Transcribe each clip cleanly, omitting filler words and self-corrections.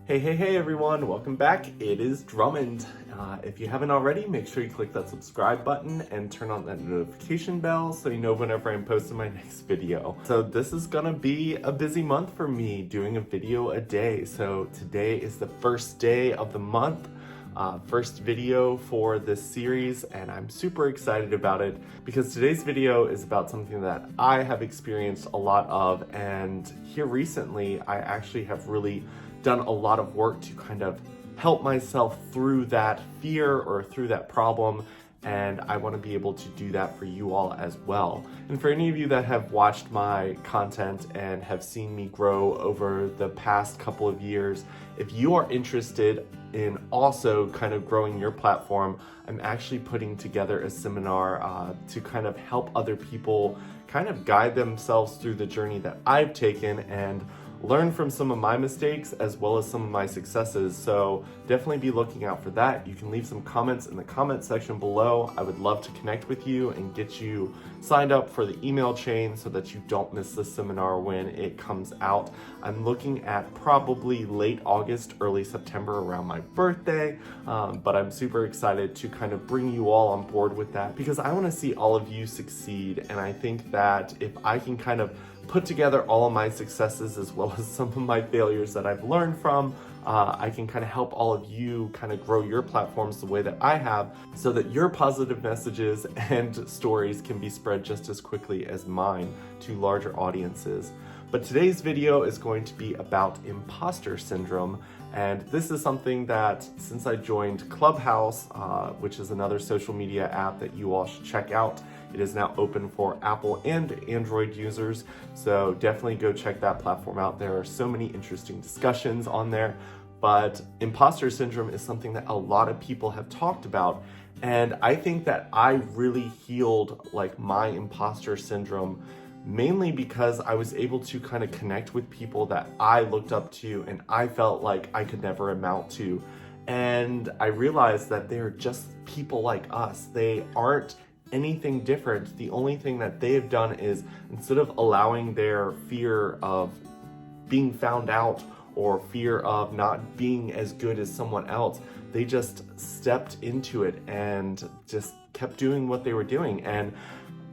Hey everyone, welcome back. It is Drummond. If you haven't already, make sure you click that subscribe button and turn on that notification bell so you know whenever I'm posting my next video. So this is gonna be a busy month for me, doing a video a day. So today is the first day of the month, first video for this series, and I'm super excited about it because today's video is about something that I have experienced a lot of, and here recently I actually have really done a lot of work to kind of help myself through that fear or through that problem, and I want to be able to do that for you all as well. And for any of you that have watched my content and have seen me grow over the past couple of years, if you are interested in also kind of growing your platform, I'm actually putting together a seminar to kind of help other people kind of guide themselves through the journey that I've taken and learn from some of my mistakes as well as some of my successes. So definitely be looking out for that. You can leave some comments in the comment section below. I would love to connect with you and get you signed up for the email chain so that you don't miss the seminar when it comes out. I'm looking at probably late August, early September, around my birthday, but I'm super excited to kind of bring you all on board with that because I want to see all of you succeed. And I think that if I can kind of put together all of my successes as well as some of my failures that I've learned from, I can kind of help all of you kind of grow your platforms the way that I have so that your positive messages and stories can be spread just as quickly as mine to larger audiences. But today's video is going to be about imposter syndrome. And this is something that since I joined Clubhouse, which is another social media app that you all should check out, it is now open for Apple and Android users. So definitely go check that platform out. There are so many interesting discussions on there. But imposter syndrome is something that a lot of people have talked about. And I think that I really healed like my imposter syndrome mainly because I was able to kind of connect with people that I looked up to and I felt like I could never amount to. And I realized that they're just people like us. They aren't anything different. The only thing that they have done is, instead of allowing their fear of being found out or fear of not being as good as someone else, they just stepped into it and just kept doing what they were doing. And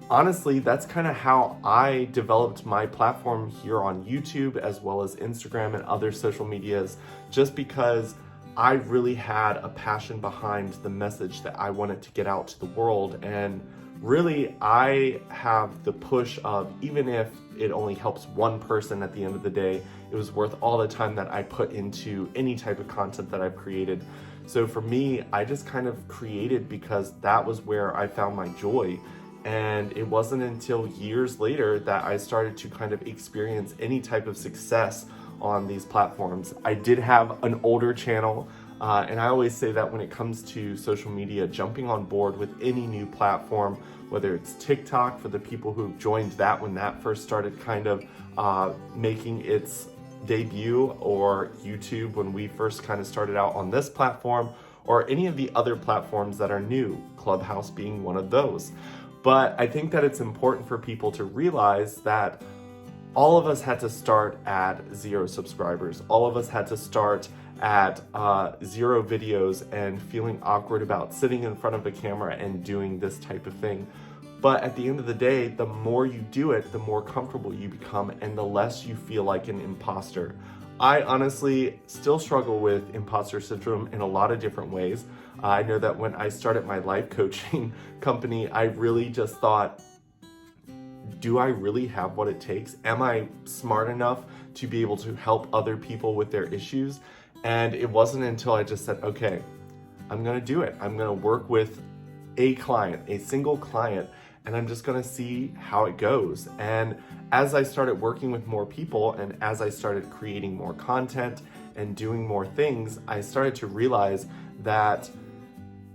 honestly, that's kind of how I developed my platform here on YouTube as well as Instagram and other social medias, just because I really had a passion behind the message that I wanted to get out to the world. And really, I have the push of, even if it only helps one person at the end of the day, it was worth all the time that I put into any type of content that I've created. So for me, I just kind of created because that was where I found my joy. And it wasn't until years later that I started to kind of experience any type of success on these platforms. I did have an older channel, and I always say that when it comes to social media, jumping on board with any new platform, whether it's TikTok for the people who joined that when that first started kind of making its debut, or YouTube when we first kind of started out on this platform, or any of the other platforms that are new, Clubhouse being one of those. But I think that it's important for people to realize that all of us had to start at 0 subscribers. All of us had to start at 0 videos and feeling awkward about sitting in front of a camera and doing this type of thing. But at the end of the day, the more you do it, the more comfortable you become and the less you feel like an imposter. I honestly still struggle with imposter syndrome in a lot of different ways. I know that when I started my life coaching company, I really just thought, do I really have what it takes? Am I smart enough to be able to help other people with their issues? And it wasn't until I just said, okay, I'm gonna do it. I'm gonna work with a client, a single client, and I'm just gonna see how it goes. And as I started working with more people and as I started creating more content and doing more things, I started to realize that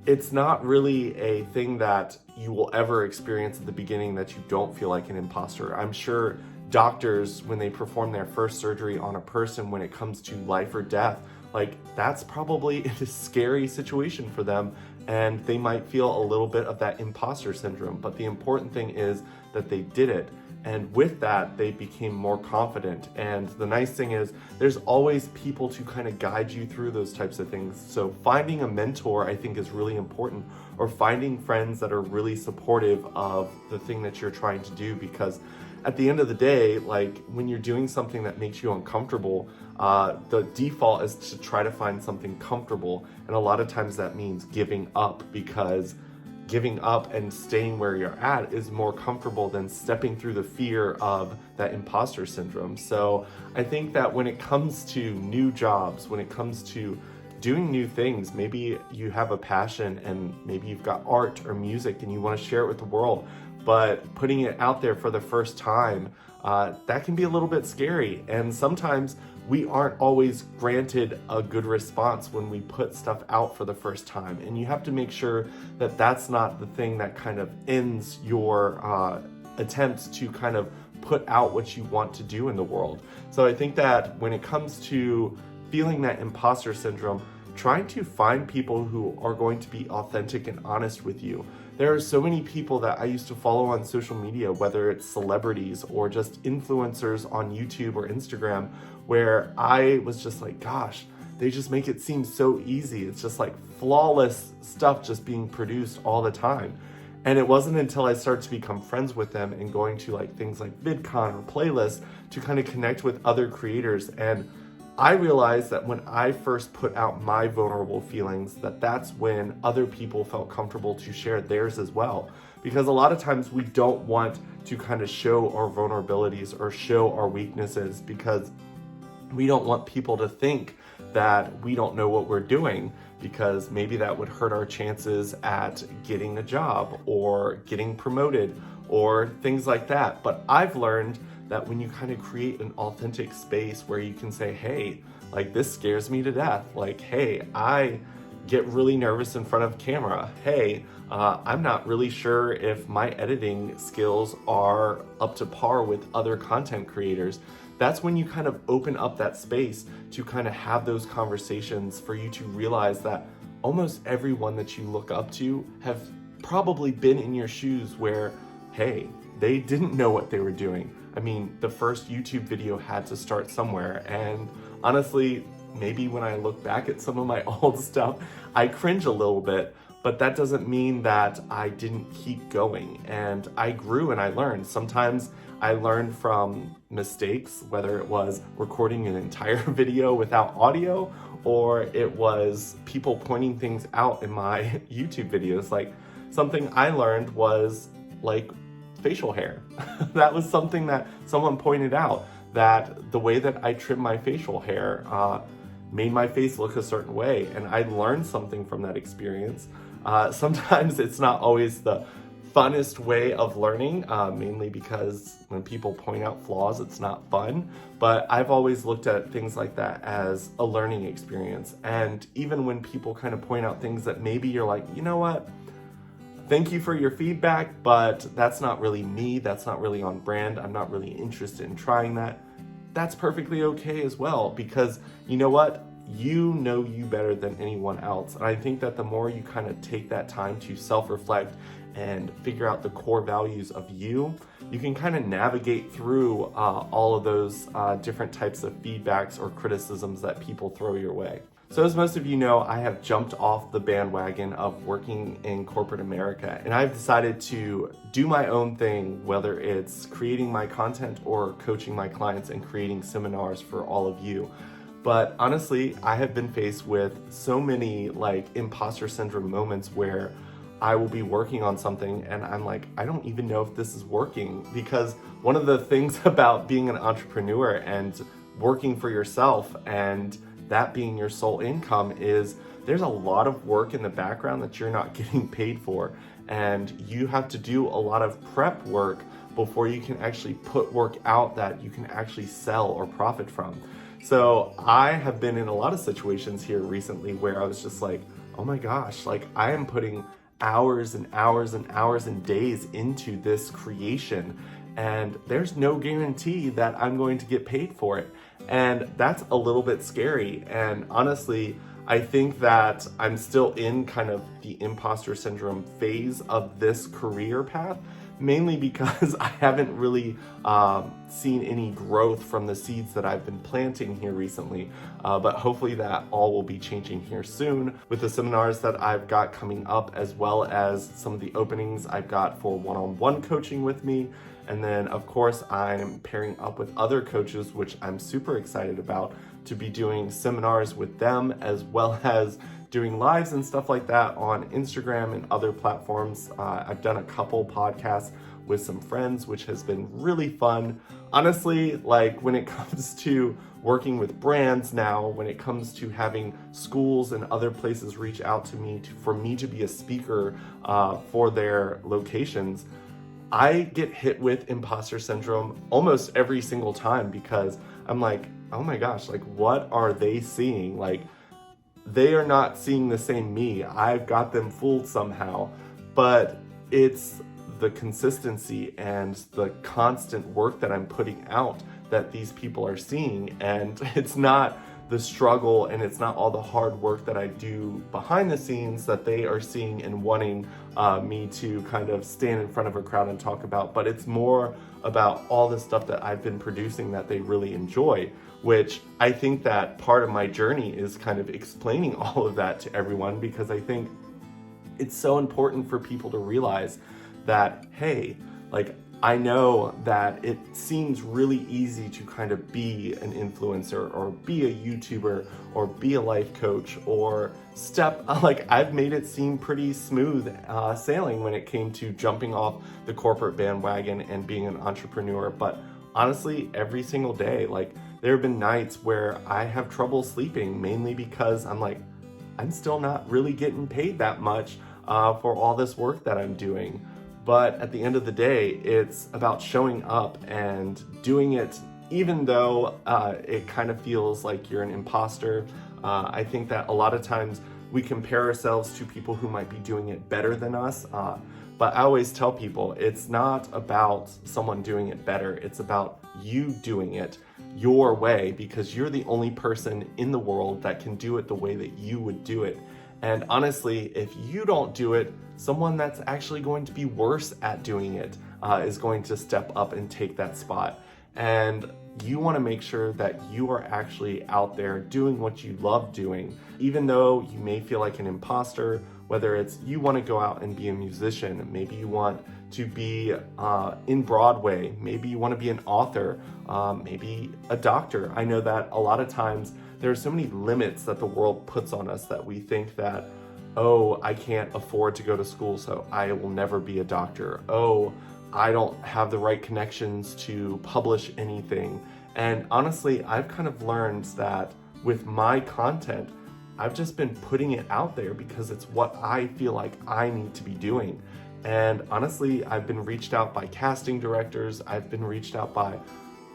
it's not really a thing that you will ever experience at the beginning that you don't feel like an imposter. I'm sure doctors, when they perform their first surgery on a person, when it comes to life or death, like that's probably a scary situation for them, and they might feel a little bit of that imposter syndrome. But the important thing is that they did it. And with that, they became more confident. And the nice thing is there's always people to kind of guide you through those types of things. So finding a mentor, I think, is really important, or finding friends that are really supportive of the thing that you're trying to do, because at the end of the day, like when you're doing something that makes you uncomfortable, the default is to try to find something comfortable. And a lot of times that means giving up, because giving up and staying where you're at is more comfortable than stepping through the fear of that imposter syndrome. So I think that when it comes to new jobs, when it comes to doing new things, maybe you have a passion and maybe you've got art or music and you want to share it with the world, but putting it out there for the first time, that can be a little bit scary. And sometimes we aren't always granted a good response when we put stuff out for the first time. And you have to make sure that that's not the thing that kind of ends your attempts to kind of put out what you want to do in the world. So I think that when it comes to feeling that imposter syndrome, trying to find people who are going to be authentic and honest with you. There are so many people that I used to follow on social media, whether it's celebrities or just influencers on YouTube or Instagram, where I was just like, gosh, they just make it seem so easy. It's just like flawless stuff just being produced all the time. And it wasn't until I started to become friends with them and going to like things like VidCon or playlists to kind of connect with other creators. And I realized that when I first put out my vulnerable feelings, that's when other people felt comfortable to share theirs as well. Because a lot of times we don't want to kind of show our vulnerabilities or show our weaknesses, because we don't want people to think that we don't know what we're doing, because maybe that would hurt our chances at getting a job or getting promoted or things like that. But I've learned that when you kind of create an authentic space where you can say, hey, like this scares me to death. Like, hey, I get really nervous in front of camera. Hey, I'm not really sure if my editing skills are up to par with other content creators. That's when you kind of open up that space to kind of have those conversations, for you to realize that almost everyone that you look up to have probably been in your shoes where, hey, they didn't know what they were doing. I mean, the first YouTube video had to start somewhere. And honestly, maybe when I look back at some of my old stuff, I cringe a little bit, but that doesn't mean that I didn't keep going. And I grew and I learned. Sometimes I learned from mistakes, whether it was recording an entire video without audio, or it was people pointing things out in my YouTube videos. Like, something I learned was like facial hair. That was something that someone pointed out, that the way that I trim my facial hair made my face look a certain way. And I learned something from that experience. Sometimes it's not always the funnest way of learning, mainly because when people point out flaws, it's not fun. But I've always looked at things like that as a learning experience. And even when people kind of point out things that maybe you're like, you know what? Thank you for your feedback, but that's not really me. That's not really on brand. I'm not really interested in trying that. That's perfectly okay as well, because you know what? You know you better than anyone else. And I think that the more you kind of take that time to self-reflect and figure out the core values of you, you can kind of navigate through all of those different types of feedbacks or criticisms that people throw your way. So as most of you know, I have jumped off the bandwagon of working in corporate America, and I've decided to do my own thing, whether it's creating my content or coaching my clients and creating seminars for all of you. But honestly, I have been faced with so many like imposter syndrome moments where I will be working on something and I'm like, I don't even know if this is working, because one of the things about being an entrepreneur and working for yourself and that being your sole income is there's a lot of work in the background that you're not getting paid for. And you have to do a lot of prep work before you can actually put work out that you can actually sell or profit from. So I have been in a lot of situations here recently where I was just like, oh my gosh, like I am putting hours and hours and hours and days into this creation, and there's no guarantee that I'm going to get paid for it. And that's a little bit scary. And honestly, I think that I'm still in kind of the imposter syndrome phase of this career path, mainly because I haven't really seen any growth from the seeds that I've been planting here recently, but hopefully that all will be changing here soon with the seminars that I've got coming up, as well as some of the openings I've got for one-on-one coaching with me. And then of course I'm pairing up with other coaches, which I'm super excited about, to be doing seminars with them, as well as doing lives and stuff like that on Instagram and other platforms. I've done a couple podcasts with some friends, which has been really fun. Honestly, like when it comes to working with brands now, when it comes to having schools and other places reach out to me for me to be a speaker for their locations, I get hit with imposter syndrome almost every single time, because I'm like, oh my gosh, like what are they seeing? Like, they are not seeing the same me. I've got them fooled somehow. But it's the consistency and the constant work that I'm putting out that these people are seeing. And it's not the struggle and it's not all the hard work that I do behind the scenes that they are seeing and wanting me to kind of stand in front of a crowd and talk about, but it's more about all the stuff that I've been producing that they really enjoy, which I think that part of my journey is kind of explaining all of that to everyone, because I think it's so important for people to realize that, hey, like, I know that it seems really easy to kind of be an influencer or be a YouTuber or be a life coach or like I've made it seem pretty smooth sailing when it came to jumping off the corporate bandwagon and being an entrepreneur. But honestly, every single day, like there have been nights where I have trouble sleeping, mainly because I'm like, I'm still not really getting paid that much for all this work that I'm doing. But at the end of the day, it's about showing up and doing it, even though it kind of feels like you're an imposter. I think that a lot of times we compare ourselves to people who might be doing it better than us. But I always tell people, it's not about someone doing it better. It's about you doing it your way, because you're the only person in the world that can do it the way that you would do it. And honestly, if you don't do it, someone that's actually going to be worse at doing it is going to step up and take that spot. And you want to make sure that you are actually out there doing what you love doing, even though you may feel like an imposter, whether it's you want to go out and be a musician, maybe you want to be in Broadway, maybe you want to be an author, maybe a doctor. I know that a lot of times there are so many limits that the world puts on us that we think that, oh, I can't afford to go to school, so I will never be a doctor. Oh, I don't have the right connections to publish anything. And honestly, I've kind of learned that with my content, I've just been putting it out there because it's what I feel like I need to be doing. And honestly, I've been reached out by casting directors. I've been reached out by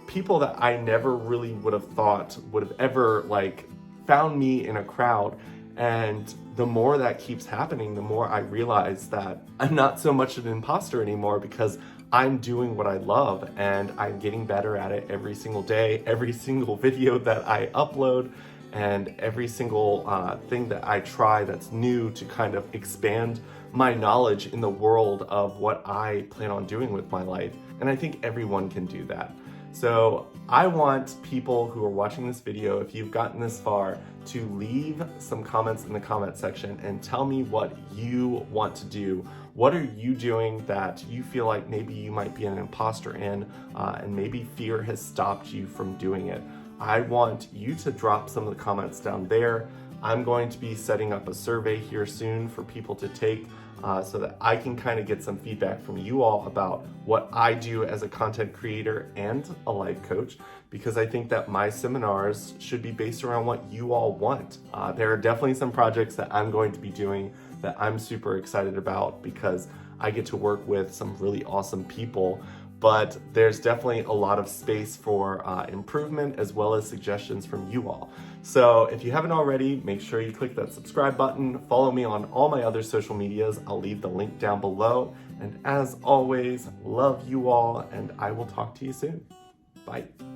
people that I never really would have thought would have ever like found me in a crowd. And the more that keeps happening, the more I realize that I'm not so much an imposter anymore, because I'm doing what I love and I'm getting better at it every single day, every single video that I upload, and every single thing that I try that's new to kind of expand my knowledge in the world of what I plan on doing with my life. And I think everyone can do that. So I want people who are watching this video, if you've gotten this far, to leave some comments in the comment section and tell me what you want to do. What are you doing that you feel like maybe you might be an imposter in, and maybe fear has stopped you from doing it? I want you to drop some of the comments down there. I'm going to be setting up a survey here soon for people to take so that I can kind of get some feedback from you all about what I do as a content creator and a life coach, because I think that my seminars should be based around what you all want. There are definitely some projects that I'm going to be doing that I'm super excited about because I get to work with some really awesome people. But there's definitely a lot of space for improvement as well as suggestions from you all. So if you haven't already, make sure you click that subscribe button, follow me on all my other social medias. I'll leave the link down below. And as always, love you all, and I will talk to you soon. Bye.